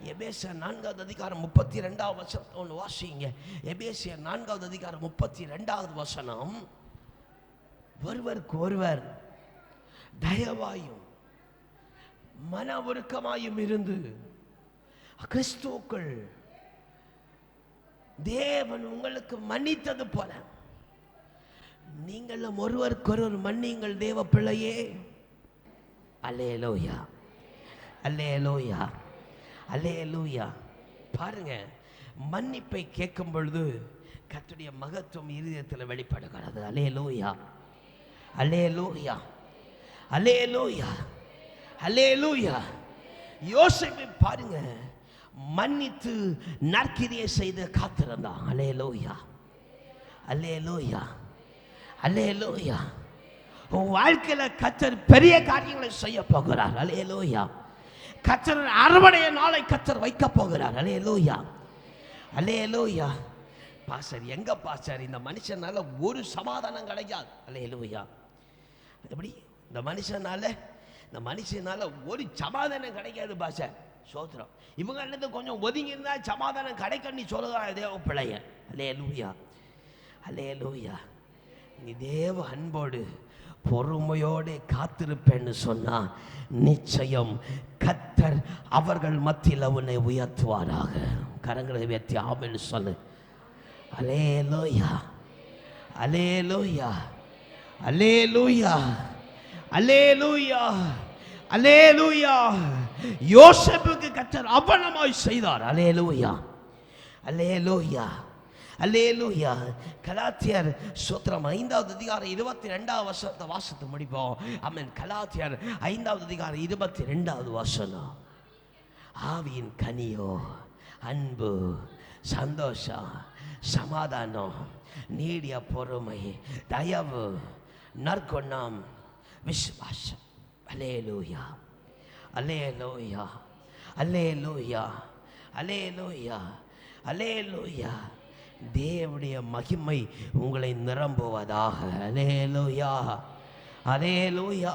எபேசியர் 4வது அதிகாரம் 32வது வசனத்தை ஒன்று வாசிங்க. எபேசியர் 4வது அதிகாரம் 32வது வசனம். ஒருவருக்கு ஒருவர் தயவாயும் மன உருக்கமாயும் இருந்து கிறிஸ்துவுக்குள் தேவன் உங்களுக்கு மன்னித்தது போல நீங்களும் ஒருவருக்கொருவர் மன்னியுங்கள் தேவ பிள்ளையே. அல்லேலூயா, அல்லேலூயா, அல்லேலூயா. பாருங்க, மன்னிப்பை கேட்கும் பொழுது கர்த்தருடைய மகத்துவம் இருதயத்தில் வெளிப்படுகிறது. அல்லேலூயா, அல்லேலூயா, அல்லேலூயா, அல்லேலூயா. யோசேப்பை பாருங்க, மன்னித்து நற்கிரியை செய்து காத்திருந்தான். அல்லேலூயா, அல்லேலூயா, அல்லேலூயா. உன் வாழ்க்கையில கர்த்தர் பெரிய காரியங்களை செய்ய போகிறார். அல்லேலூயா. கர்த்தர் அறுவடைய நாளை கர்த்தர் வைக்க போகிறார். அல்லேலூயா, அல்லேலூயா. பாஸ்டர், எங்க பாஸ்டர் இந்த மனுஷனால ஒரு சமாதானம் கிடைக்காது. அல்லேலூயா. எப்படி இந்த மனுஷனால ஒரு சமாதானம் கிடைக்காது பாஸ்டர். சோத்திரம். இவங்க என்னது கொஞ்சம் ஒதுங்கி இருந்தா சமாதானம் கிடைக்கன்னு சொல்லுகிறார் தேவ பிள்ளைய. அல்லேலூயா, அல்லேலூயா. நீ தேவ அன்போடு பொறுமையோடு காத்திருப்பேன்னு சொன்னா நிச்சயம் கர்த்தர் அவர்கள் மத்தியில் உன்னை உயர்த்துவாராக. கரங்களை உயர்த்தி ஆமென்னு சொல்லு. அல்லேலூயா, அல்லேலூயா, அல்லேலூயா, அல்லேலூயா, அல்லேலூயா. யோசேப்புக்கு கர்த்தர் அவனமாய் செய்தார். அல்லேலூயா, அல்லேலூயா, அல்லேலூயா. கலாத்தியர் சூத்திரம் 5வது அதிகாரம் 22வது வசனத்தை வாசித்து முடிப்போம். ஆமென். கலாத்தியர் 5வது அதிகாரம் 22வது வசனம். ஆவியின் கனியோ அன்பு, சந்தோஷம், சமாதானம், நீடிய பொறுமை, தயவு, நற்குணம், விசுவாசம். அல்லேலூயா, அல்லேலூயா, அல்லேலூயா, அல்லேலூயா, அல்லேலூயா. தேவனுடைய மகிமை உங்களை நிரம்புவதாக. அல்லேலூயா, அல்லேலூயா.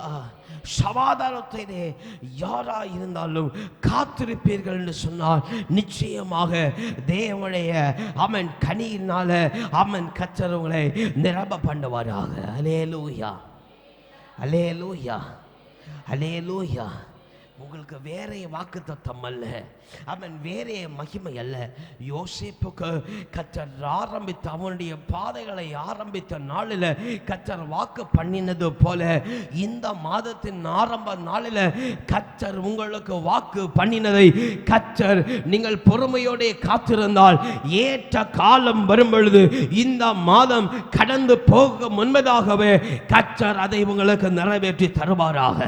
சமாதானத்திலே யாரா இருந்தாலும் காத்திருப்பீர்கள் என்று சொன்னால் நிச்சயமாக தேவனுடைய ஆமென் கனியினால ஆமென் கர்த்தர் உங்களை நிரம்ப பண்ணுவாராக. அல்லேலூயா, அல்லேலூயா, அல்லேலூயா. உங்களுக்கு வேற வாக்குத்தத்தம் அல்ல, அவன் வேற மகிமை அல்ல. யோசேப்புக்கு கர்த்தர் ஆரம்பித்த அவனுடைய பாதைகளை ஆரம்பித்த நாளில் கர்த்தர் வாக்கு பண்ணினது போல இந்த மாதத்தின் ஆரம்ப நாளில் கர்த்தர் உங்களுக்கு வாக்கு பண்ணினதை கர்த்தர் நீங்கள் பொறுமையோடு காத்திருந்தால் ஏற்ற காலம் வரும் பொழுது இந்த மாதம் கடந்து போக முன்பதாகவே கர்த்தர் அதை உங்களுக்கு நிறைவேற்றி தருவாராக.